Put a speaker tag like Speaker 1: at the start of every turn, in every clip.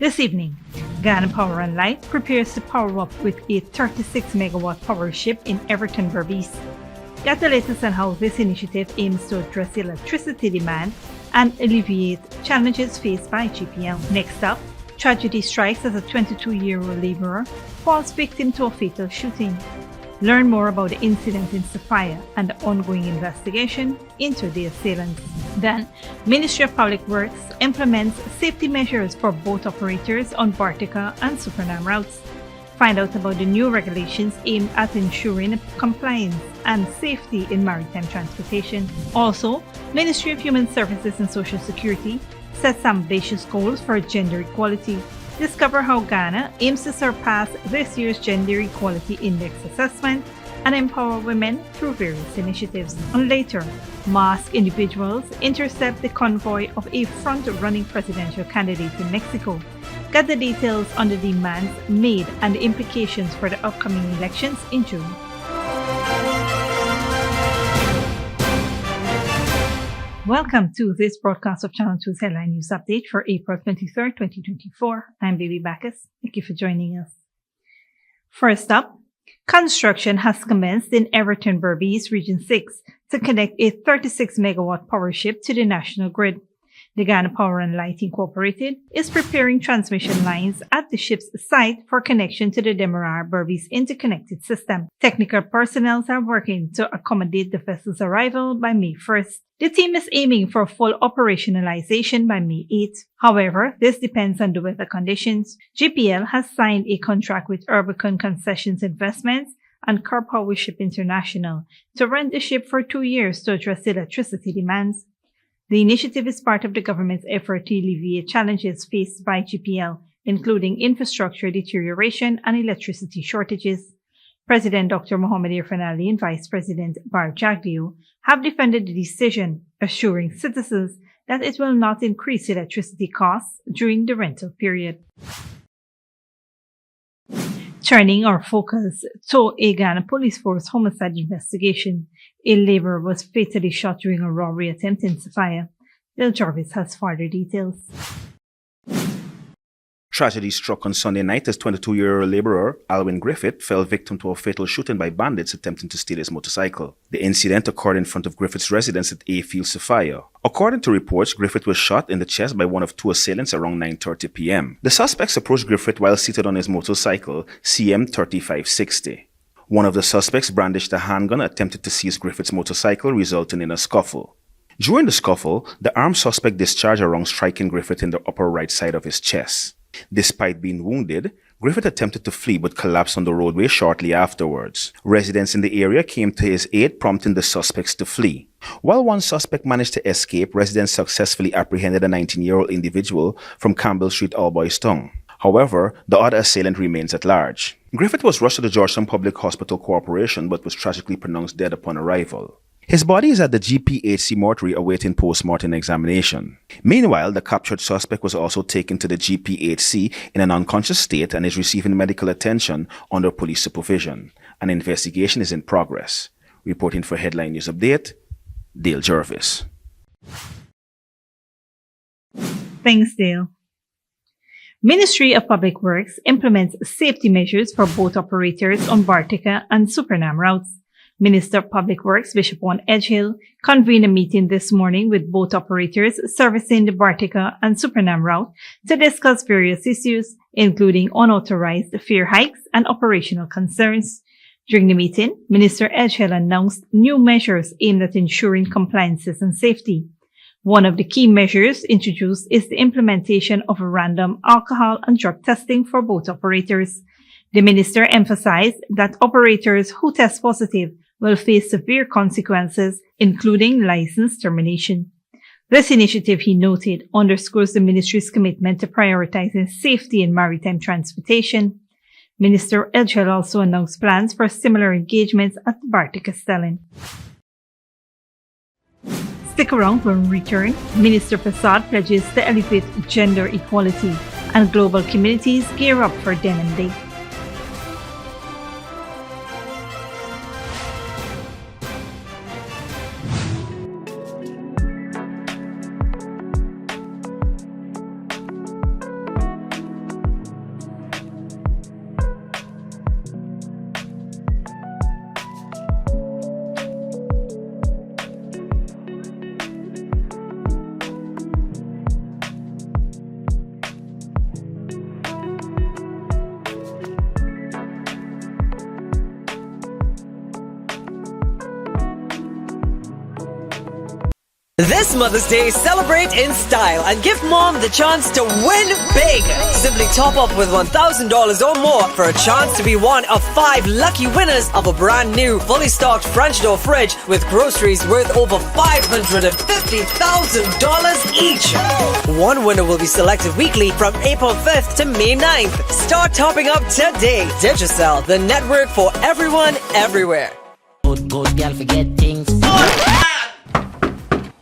Speaker 1: This evening, Ghana Power and Light prepares to power up with a 36 megawatt power ship in Everton, Berbice. Get the latest on how this initiative aims to address electricity demand and alleviate challenges faced by GPL. Next up, tragedy strikes as a 22-year-old laborer falls victim to a fatal shooting. Learn more about the incident in Sophia and the ongoing investigation into the assailants. Then, Ministry of Public Works implements safety measures for boat operators on Bartica and Supernam routes. Find out about the new regulations aimed at ensuring compliance and safety in maritime transportation. Also, Ministry of Human Services and Social Security sets ambitious goals for gender equality. Discover how Ghana aims to surpass this year's Gender Equality Index assessment and empower women through various initiatives. And later, masked individuals intercept the convoy of a front-running presidential candidate in Mexico. Get the details on the demands made and the implications for the upcoming elections in June. Welcome to this broadcast of Channel 2's Headline News Update for April 23rd, 2024. I'm Baby Bacchus. Thank you for joining us. First up, construction has commenced in Everton, Berbice, Region 6 to connect a 36 megawatt power ship to the national grid. The Ghana Power and Light Incorporated is preparing transmission lines at the ship's site for connection to the Demerara-Berbice interconnected system. Technical personnel are working to accommodate the vessel's arrival by May 1st. The team is aiming for full operationalization by May 8th. However, this depends on the weather conditions. GPL has signed a contract with Urbicon Concessions Investments and Car Power Ship International to rent the ship for 2 years to address electricity demands. The initiative is part of the government's effort to alleviate challenges faced by GPL, including infrastructure deterioration and electricity shortages. President Dr. Mohamed Irfan Ali and Vice President Bar Jagdeo have defended the decision, assuring citizens that it will not increase electricity costs during the rental period. Turning our focus to a Ghana Police Force homicide investigation, a laborer was fatally shot during a robbery attempt in Sophia. Bill Jarvis has further details.
Speaker 2: Tragedy struck on Sunday night as 22-year-old laborer Alwyn Griffith fell victim to a fatal shooting by bandits attempting to steal his motorcycle. The incident occurred in front of Griffith's residence at A-Field, Sophia. According to reports, Griffith was shot in the chest by one of two assailants around 9:30 p.m. The suspects approached Griffith while seated on his motorcycle, CM3560. One of the suspects brandished a handgun and attempted to seize Griffith's motorcycle, resulting in a scuffle. During the scuffle, the armed suspect discharged a round, striking Griffith in the upper right side of his chest. Despite being wounded, Griffith attempted to flee but collapsed on the roadway shortly afterwards. Residents in the area came to his aid, prompting the suspects to flee. While one suspect managed to escape, residents successfully apprehended a 19-year-old individual from Campbell Street, Alboystown. However, the other assailant remains at large. Griffith was rushed to the Georgetown Public Hospital Corporation but was tragically pronounced dead upon arrival. His body is at the GPHC mortuary awaiting post-mortem examination. Meanwhile, the captured suspect was also taken to the GPHC in an unconscious state and is receiving medical attention under police supervision. An investigation is in progress. Reporting for Headline News Update, Dale Jarvis.
Speaker 1: Thanks, Dale. Ministry of Public Works implements safety measures for boat operators on Bartica and Supernam routes. Minister of Public Works Bishop One Edgehill convened a meeting this morning with boat operators servicing the Bartica and Supernam route to discuss various issues, including unauthorized fare hikes and operational concerns. During the meeting, Minister Edgehill announced new measures aimed at ensuring compliances and safety. One of the key measures introduced is the implementation of random alcohol and drug testing for boat operators. The minister emphasized that operators who test positive will face severe consequences, including license termination. This initiative, he noted, underscores the ministry's commitment to prioritizing safety in maritime transportation. Minister Edgehill also announced plans for similar engagements at the Bartica Stelling. Stick around when we return. Minister Prasad pledges to elevate gender equality, and global communities gear up for Denim Day.
Speaker 3: This Mother's Day, celebrate in style and give mom the chance to win big. Simply top up with $1,000 or more for a chance to be one of 5 lucky winners of a brand new, fully stocked French door fridge with groceries worth over $550,000 each. One winner will be selected weekly from April 5th to May 9th. Start topping up today. Digicel, the network for everyone, everywhere.
Speaker 4: Good girl, forget things.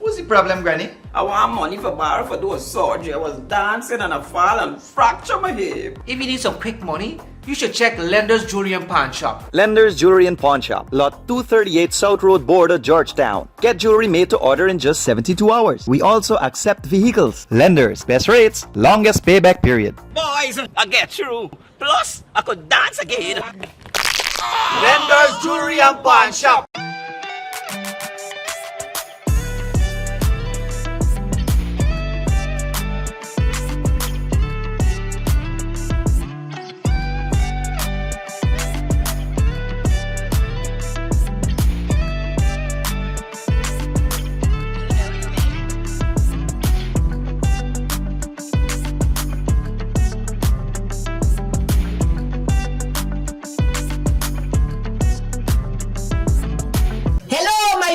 Speaker 5: What's the problem, Granny?
Speaker 6: I want money for borrow for do a surgery. I was dancing and I fall and fracture my hip.
Speaker 7: If you need some quick money, you should check Lender's Jewelry and Pawn Shop.
Speaker 8: Lender's Jewelry and Pawn Shop, lot 238 South Road Border, Georgetown. Get jewelry made to order in just 72 hours. We also accept vehicles. Lender's, best rates, longest payback period.
Speaker 6: Boys, I get through. Plus, I could dance again.
Speaker 5: Lender's Jewelry and Pawn Shop.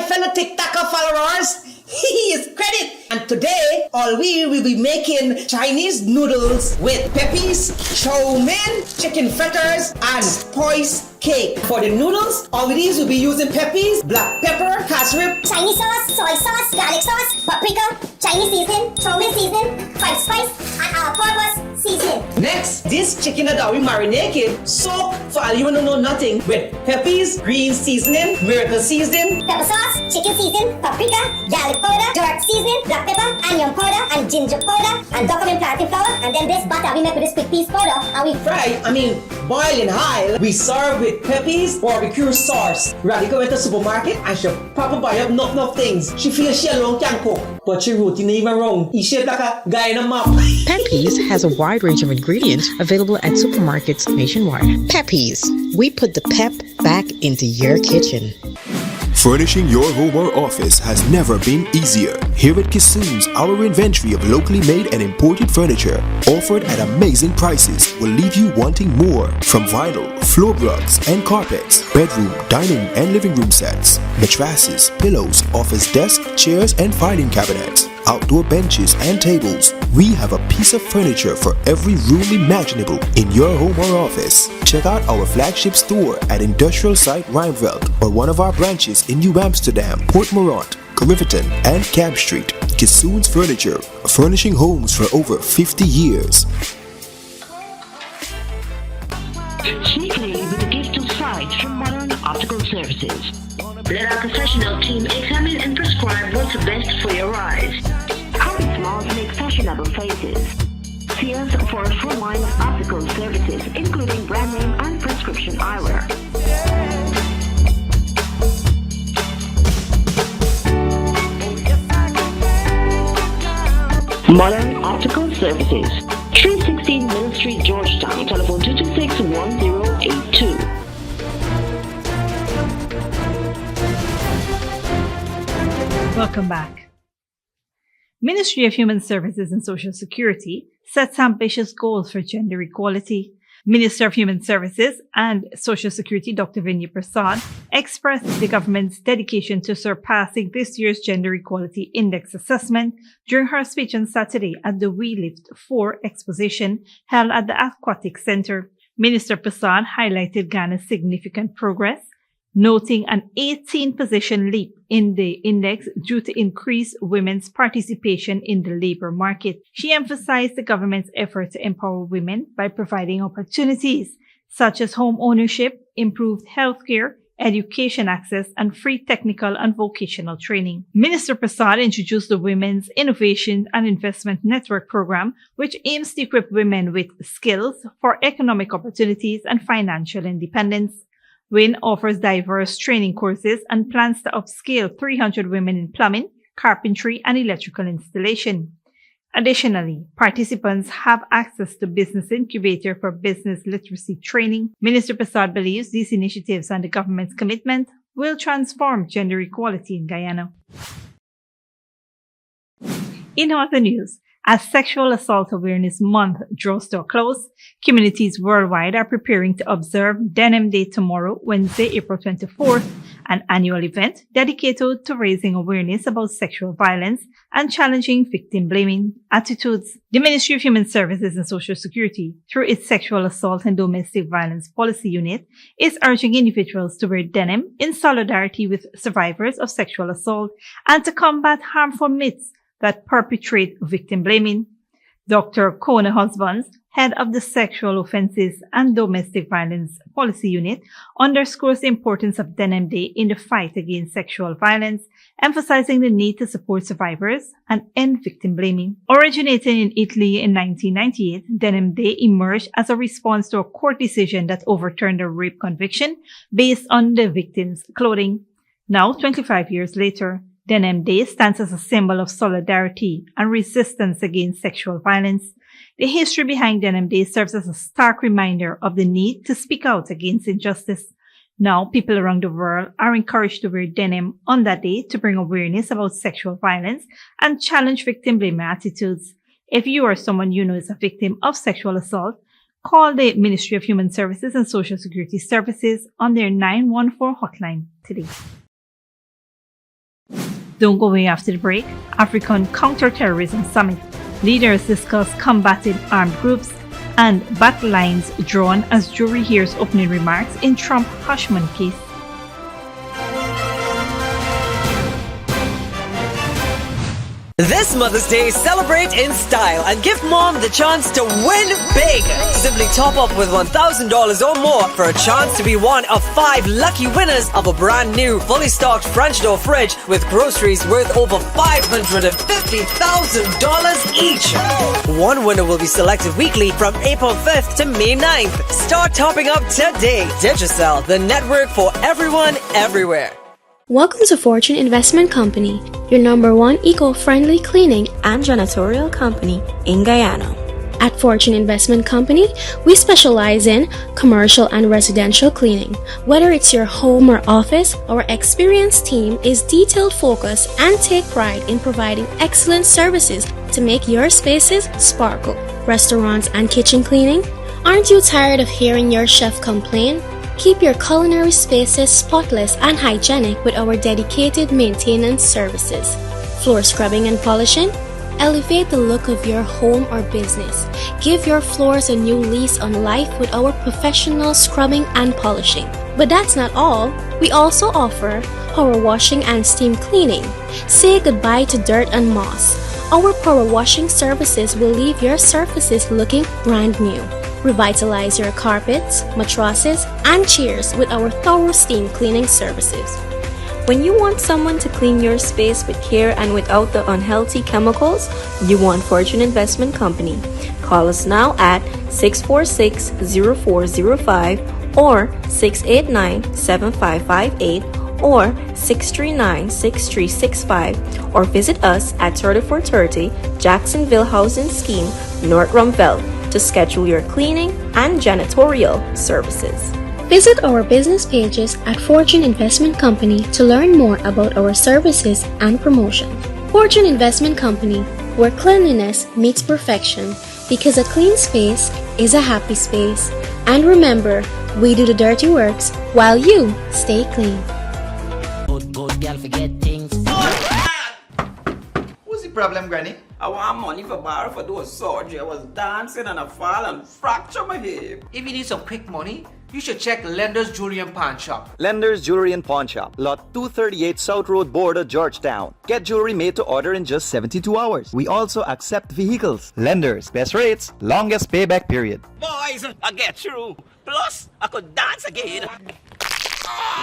Speaker 9: Fellow TikToker followers, here's credit. And today, all we will be making Chinese noodles with peppies, chow mein, chicken fritters, and spice cake. For the noodles, all these will be using peppies, black pepper, cashew,
Speaker 10: Chinese sauce, soy sauce, garlic sauce, paprika, Chinese seasoning, chow mein seasoning, white spice, and all-purpose seasoning.
Speaker 9: Next, this chicken that we marinated, soak for all you don't know nothing with peppies, green seasoning, miracle seasoning,
Speaker 10: pepper sauce, chicken seasoning, paprika, garlic powder, dark seasoning, black pepper, onion powder, and ginger powder, and document plantain flour, and then this butter we make with this quick piece powder, and we
Speaker 9: boil in high. We serve with peppies, barbecue sauce. Radical went to the supermarket and she proper buy up enough things. She feels she alone can cook, but she routine even wrong. He shaped like a guy in a map.
Speaker 11: Peppies has a wide range of ingredients available at supermarkets nationwide. Peppies, we put the pep back into your kitchen.
Speaker 12: Furnishing your home or office has never been easier. Here at Kissoons, our inventory of locally made and imported furniture, offered at amazing prices, will leave you wanting more. From vinyl, floor rugs and carpets, bedroom, dining and living room sets, mattresses, pillows, office desk, chairs and filing cabinets, outdoor benches and tables. We have a piece of furniture for every room imaginable in your home or office. Check out our flagship store at Industrial Site Rijnveld or one of our branches in New Amsterdam, Port Morant, Riverton and Camp Street. Kissoons Furniture, furnishing homes for over 50 years.
Speaker 13: Sneakily with a gift of sight from Modern Optical Services. Let our professional team examine and prescribe what's best for your eyes. Our smiles make fashionable faces. See us for a full line of optical services, including brand name and prescription eyewear. Modern Optical Services, 316 Mill Street, Georgetown. Telephone 226-1082.
Speaker 1: Welcome back. Ministry of Human Services and Social Security sets ambitious goals for gender equality. Minister of Human Services and Social Security Dr. Vinay Prasad expressed the government's dedication to surpassing this year's Gender Equality Index assessment during her speech on Saturday at the We Lift 4 exposition held at the Aquatic Center. Minister Prasad highlighted Ghana's significant progress, noting an 18-position leap in the index due to increased women's participation in the labor market. She emphasized the government's effort to empower women by providing opportunities such as home ownership, improved healthcare, education access, and free technical and vocational training. Minister Prasad introduced the Women's Innovation and Investment Network program, which aims to equip women with skills for economic opportunities and financial independence. WIN offers diverse training courses and plans to upscale 300 women in plumbing, carpentry, and electrical installation. Additionally, participants have access to Business Incubator for business literacy training. Minister Prasad believes these initiatives and the government's commitment will transform gender equality in Guyana. In other news, as Sexual Assault Awareness Month draws to a close, communities worldwide are preparing to observe Denim Day tomorrow, Wednesday, April 24th, an annual event dedicated to raising awareness about sexual violence and challenging victim-blaming attitudes. The Ministry of Human Services and Social Security, through its Sexual Assault and Domestic Violence Policy Unit, is urging individuals to wear denim in solidarity with survivors of sexual assault and to combat harmful myths that perpetrate victim blaming. Dr. Kona Husbands, head of the Sexual Offences and Domestic Violence Policy Unit, underscores the importance of Denim Day in the fight against sexual violence, emphasizing the need to support survivors and end victim blaming. Originating in Italy in 1998, Denim Day emerged as a response to a court decision that overturned a rape conviction based on the victim's clothing. Now, 25 years later, Denim Day stands as a symbol of solidarity and resistance against sexual violence. The history behind Denim Day serves as a stark reminder of the need to speak out against injustice. Now, people around the world are encouraged to wear denim on that day to bring awareness about sexual violence and challenge victim-blaming attitudes. If you or someone you know is a victim of sexual assault, call the Ministry of Human Services and Social Security Services on their 914 hotline today. Don't go away after the break. African Counterterrorism Summit. Leaders discuss combating armed groups and battle lines drawn as jury hears opening remarks in Trump Hushman case.
Speaker 3: This Mother's Day, celebrate in style and give Mom the chance to win big. Simply top up with $1,000 or more for a chance to be one of 5 lucky winners of a brand new, fully stocked French door fridge with groceries worth over $550,000 each. One winner will be selected weekly from April 5th to May 9th. Start topping up today. Digicel, the network for everyone, everywhere.
Speaker 14: Welcome to Fortune Investment Company, your #1 eco-friendly cleaning and janitorial company in Guyana. At Fortune Investment Company, we specialize in commercial and residential cleaning. Whether it's your home or office, our experienced team is detail-focused and take pride in providing excellent services to make your spaces sparkle. Restaurants and kitchen cleaning? Aren't you tired of hearing your chef complain? Keep your culinary spaces spotless and hygienic with our dedicated maintenance services. Floor scrubbing and polishing? Elevate the look of your home or business. Give your floors a new lease on life with our professional scrubbing and polishing. But that's not all. We also offer power washing and steam cleaning. Say goodbye to dirt and moss. Our power washing services will leave your surfaces looking brand new. Revitalize your carpets, mattresses, and chairs with our thorough steam cleaning services. When you want someone to clean your space with care and without the unhealthy chemicals, you want Fortune Investment Company. Call us now at 646-0405 or 689-7558 or 639-6365 or visit us at 3430 Jacksonville Housing Scheme, North Rumville, to schedule your cleaning and janitorial services. Visit our business pages at Fortune Investment Company to learn more about our services and promotion. Fortune Investment Company, where cleanliness meets perfection, because a clean space is a happy space. And remember, we do the dirty works while you stay clean.
Speaker 4: Good girl forget things.
Speaker 6: What's the problem, Granny? I want money for borrow for those surgery. I was dancing and I fall and fracture my hip.
Speaker 7: If you need some quick money, you should check Lender's Jewelry and Pawn Shop.
Speaker 8: Lender's Jewelry and Pawn Shop, Lot 238 South Road Border, Georgetown. Get jewelry made to order in just 72 hours. We also accept vehicles. Lender's, best rates, longest payback period.
Speaker 5: Boys, I get through. Plus, I could dance again.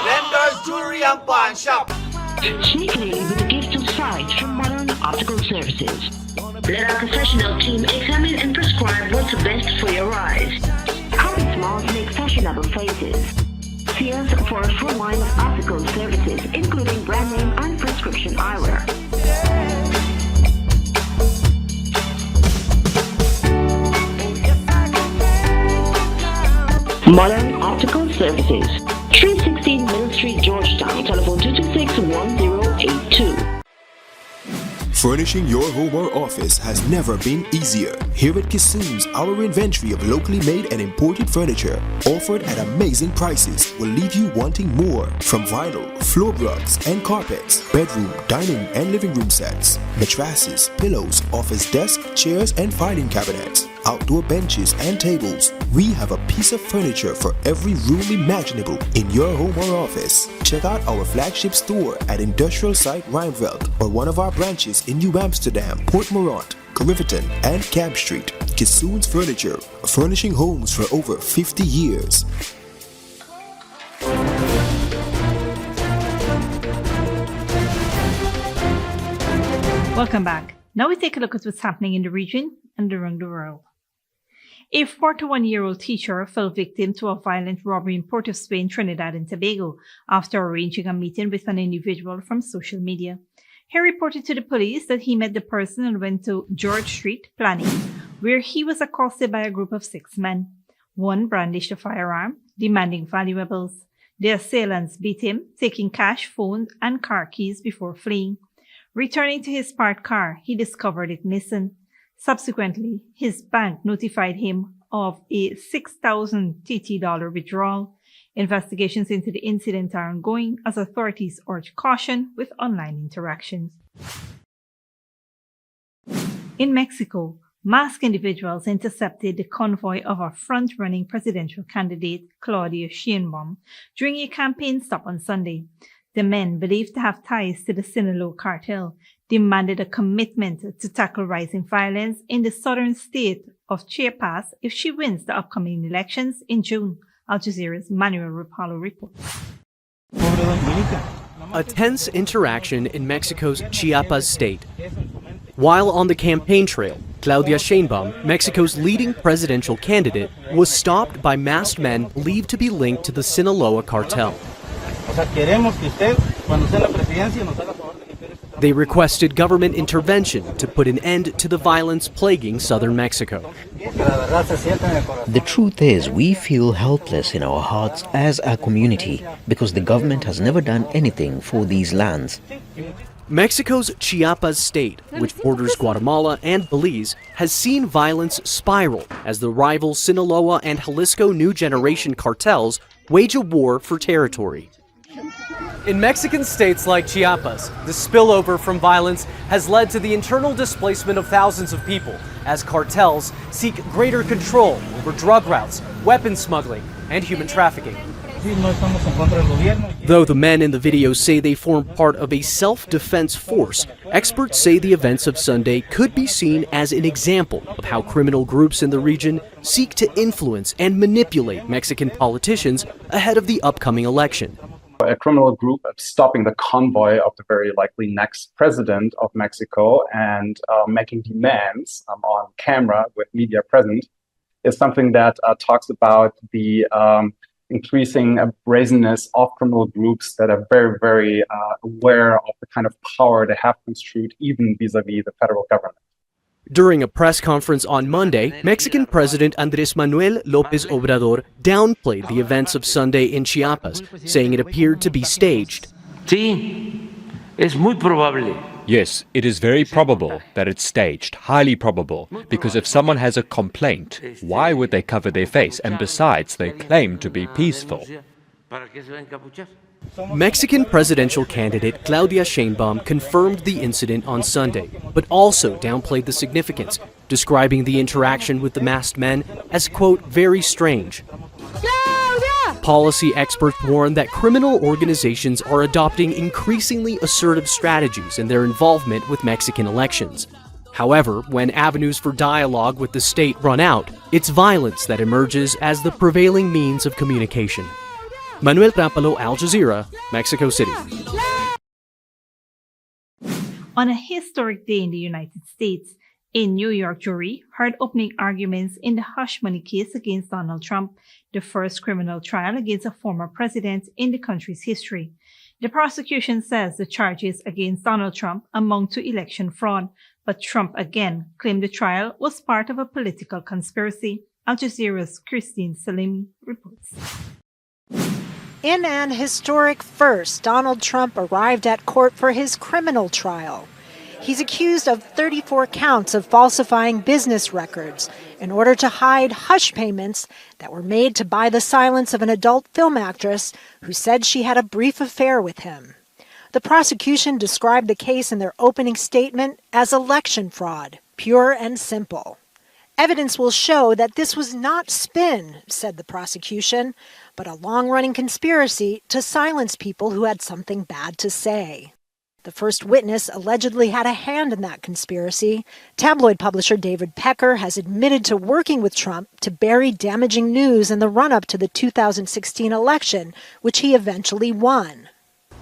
Speaker 5: Lender's Jewelry and Pawn Shop.
Speaker 13: Cheaply with a gift of sight from Modern Optical Services. Let our professional team examine and prescribe what's best for your eyes. Our smiles make fashionable faces. See us for a full line of optical services, including brand name and prescription eyewear. Modern Optical Services, 316 Middle Street, Georgetown. Telephone 226-1082.
Speaker 12: Furnishing your home or office has never been easier. Here at Kissoons, our inventory of locally made and imported furniture, offered at amazing prices, will leave you wanting more. From vinyl, floor rugs and carpets, bedroom, dining and living room sets, mattresses, pillows, office desk, chairs and filing cabinets, outdoor benches and tables. We have a piece of furniture for every room imaginable in your home or office. Check out our flagship store at Industrial Site Rijnveld or one of our branches in New Amsterdam, Port Morant, Riverton and Camp Street. Kissoons Furniture, furnishing homes for over 50 years.
Speaker 1: Welcome back. Now we take a look at what's happening in the region and around the world. A 41-year-old teacher fell victim to a violent robbery in Port of Spain, Trinidad and Tobago, after arranging a meeting with an individual from social media. He reported to the police that he met the person and went to George Street, Planning, where he was accosted by a group of 6 men. One brandished a firearm, demanding valuables. The assailants beat him, taking cash, phones, and car keys before fleeing. Returning to his parked car, he discovered it missing. Subsequently, his bank notified him of a $6,000 TT withdrawal. Investigations into the incident are ongoing as authorities urge caution with online interactions. In Mexico, masked individuals intercepted the convoy of a front-running presidential candidate, Claudia Sheinbaum, during a campaign stop on Sunday. The men, believed to have ties to the Sinaloa cartel, demanded a commitment to tackle rising violence in the southern state of Chiapas if she wins the upcoming elections in June. Al Jazeera's Manuel Rapallo reports.
Speaker 15: A tense interaction in Mexico's Chiapas state. While on the campaign trail, Claudia Sheinbaum, Mexico's leading presidential candidate, was stopped by masked men believed to be linked to the Sinaloa cartel. They requested government intervention to put an end to the violence plaguing southern Mexico.
Speaker 16: The truth is, we feel helpless in our hearts as a community because the government has never done anything for these lands.
Speaker 15: Mexico's Chiapas state, which borders Guatemala and Belize, has seen violence spiral as the rival Sinaloa and Jalisco New Generation cartels wage a war for territory. In Mexican states like Chiapas, the spillover from violence has led to the internal displacement of thousands of people as cartels seek greater control over drug routes, weapon smuggling, and human trafficking. Though the men in the video say they form part of a self-defense force, experts say the events of Sunday could be seen as an example of how criminal groups in the region seek to influence and manipulate Mexican politicians ahead of the upcoming election.
Speaker 17: A criminal group stopping the convoy of the very likely next president of Mexico and making demands on camera with media present is something that talks about the increasing brazenness of criminal groups that are very, very aware of the kind of power they have construed even vis-a-vis the federal government.
Speaker 15: During a press conference on Monday, Mexican President Andrés Manuel López Obrador downplayed the events of Sunday in Chiapas, saying it appeared to be staged.
Speaker 18: Yes, it is very probable that it's staged, highly probable, because if someone has a complaint, why would they cover their face? And besides, they claim to be peaceful.
Speaker 15: Mexican presidential candidate Claudia Sheinbaum confirmed the incident on Sunday, but also downplayed the significance, describing the interaction with the masked men as, quote, very strange. Policy experts warn that criminal organizations are adopting increasingly assertive strategies in their involvement with Mexican elections. However, when avenues for dialogue with the state run out, it's violence that emerges as the prevailing means of communication. Manuel Rapallo, Al Jazeera, Mexico City.
Speaker 1: On a historic day in the United States, a New York jury heard opening arguments in the hush money case against Donald Trump, the first criminal trial against a former president in the country's history. The prosecution says the charges against Donald Trump amount to election fraud, but Trump again claimed the trial was part of a political conspiracy. Al Jazeera's Christine Salimi reports.
Speaker 19: In an historic first, Donald Trump arrived at court for his criminal trial. He's accused of 34 counts of falsifying business records in order to hide hush payments that were made to buy the silence of an adult film actress who said she had a brief affair with him. The prosecution described the case in their opening statement as election fraud, pure and simple. Evidence will show that this was not spin, said the prosecution, but a long-running conspiracy to silence people who had something bad to say. The first witness allegedly had a hand in that conspiracy. Tabloid publisher David Pecker has admitted to working with Trump to bury damaging news in the run-up to the 2016 election, which he eventually won.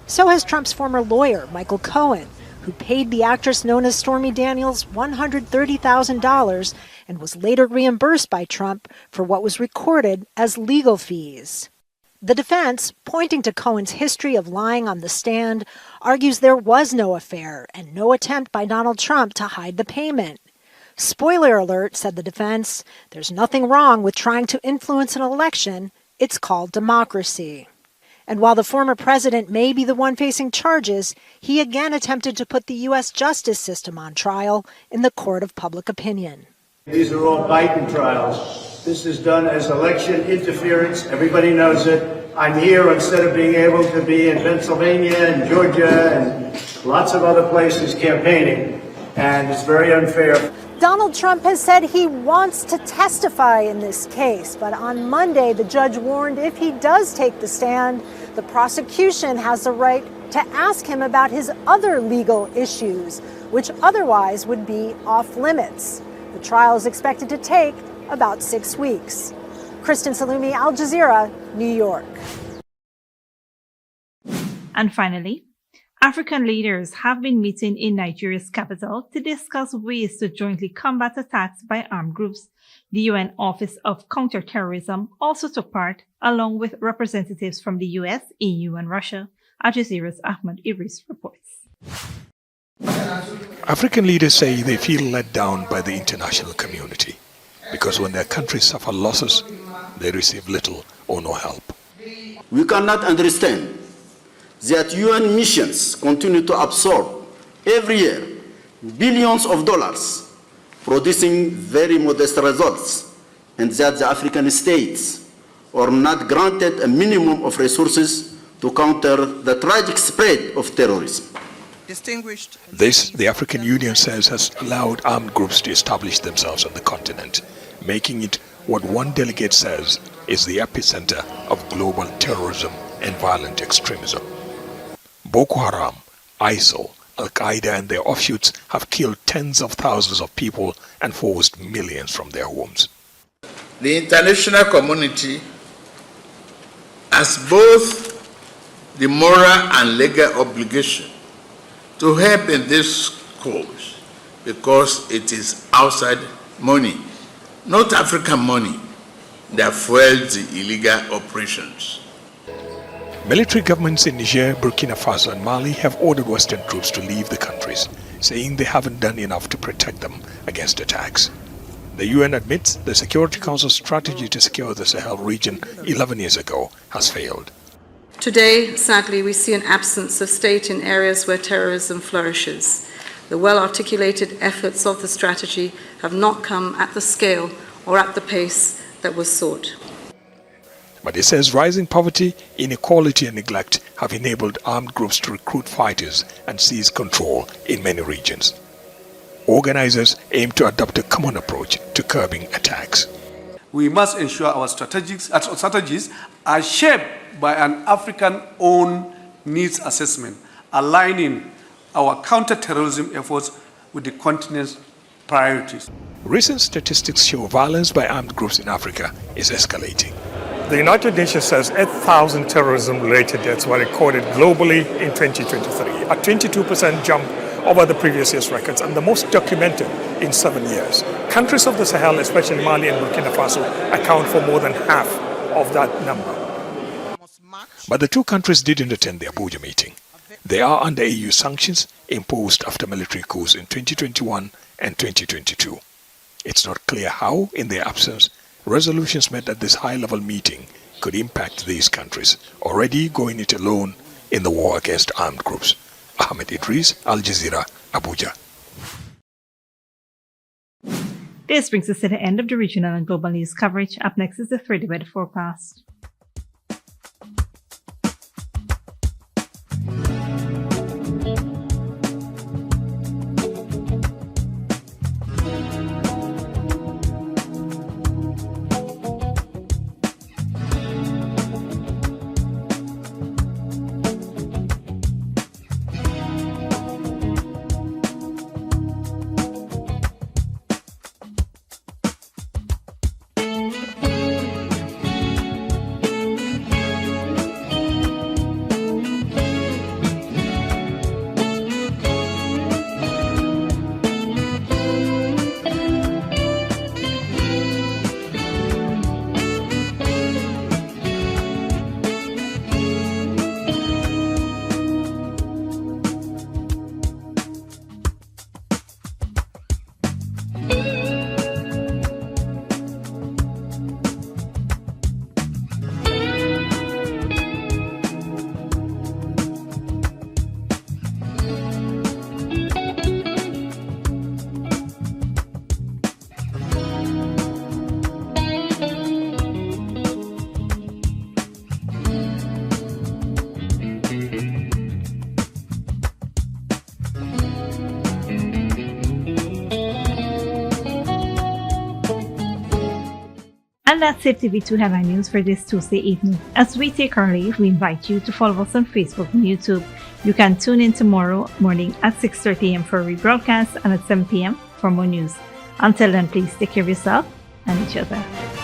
Speaker 19: So has Trump's former lawyer, Michael Cohen, who paid the actress known as Stormy Daniels $130,000 and was later reimbursed by Trump for what was recorded as legal fees. The defense, pointing to Cohen's history of lying on the stand, argues there was no affair and no attempt by Donald Trump to hide the payment. Spoiler alert, said the defense, there's nothing wrong with trying to influence an election. It's called democracy. And while the former president may be the one facing charges, he again attempted to put the U.S. justice system on trial in the court of public opinion.
Speaker 20: These are all Biden trials. This is done as election interference. Everybody knows it. I'm here instead of being able to be in Pennsylvania and Georgia and lots of other places campaigning. And it's very unfair.
Speaker 19: Donald Trump has said he wants to testify in this case, but on Monday, the judge warned if he does take the stand, the prosecution has the right to ask him about his other legal issues, which otherwise would be off limits. The trial is expected to take about 6 weeks. Kristen Salumi, Al Jazeera, New York.
Speaker 1: And finally, African leaders have been meeting in Nigeria's capital to discuss ways to jointly combat attacks by armed groups. The UN Office of Counterterrorism also took part, along with representatives from the US, EU, and Russia. Al Jazeera's Ahmed Idris reports.
Speaker 21: African leaders say they feel let down by the international community because when their countries suffer losses, they receive little or no help.
Speaker 22: We cannot understand that UN missions continue to absorb every year billions of dollars, producing very modest results, and that the African states are not granted a minimum of resources to counter the tragic spread of terrorism.
Speaker 21: This, the African Union says, has allowed armed groups to establish themselves on the continent, making it what one delegate says is the epicenter of global terrorism and violent extremism. Boko Haram, ISIL, Al-Qaeda and their offshoots have killed tens of thousands of people and forced millions from their homes.
Speaker 23: The international community has both the moral and legal obligation to help in this cause because it is outside money, not African money, that fuels the illegal operations.
Speaker 21: Military governments in Niger, Burkina Faso and Mali have ordered Western troops to leave the countries, saying they haven't done enough to protect them against attacks. The UN admits the Security Council's strategy to secure the Sahel region 11 years ago has failed.
Speaker 24: Today, sadly, we see an absence of state in areas where terrorism flourishes. The well-articulated efforts of the strategy have not come at the scale or at the pace that was sought.
Speaker 21: But it says rising poverty, inequality and neglect have enabled armed groups to recruit fighters and seize control in many regions. Organizers aim to adopt a common approach to curbing attacks.
Speaker 25: We must ensure our strategies are shaped by an African-owned needs assessment, aligning our counter-terrorism efforts with the continent's priorities.
Speaker 21: Recent statistics show violence by armed groups in Africa is escalating.
Speaker 26: The United Nations says 8,000 terrorism-related deaths were recorded globally in 2023, a 22% jump over the previous year's records and the most documented in 7 years. Countries of the Sahel, especially Mali and Burkina Faso, account for more than half of that number.
Speaker 21: But the two countries didn't attend the Abuja meeting. They are under EU sanctions imposed after military coups in 2021 and 2022. It's not clear how, in their absence, resolutions met at this high-level meeting could impact these countries, already going it alone in the war against armed groups. Ahmed Idris, Al Jazeera, Abuja.
Speaker 1: This brings us to the end of the regional and global news coverage. Up next is the 3D weather forecast. And that's it, TV2 Headline News for this Tuesday evening. As we take our leave, we invite you to follow us on Facebook and YouTube. You can tune in tomorrow morning at 6:30 a.m. for a rebroadcast and at 7 p.m. for more news. Until then, please take care of yourself and each other.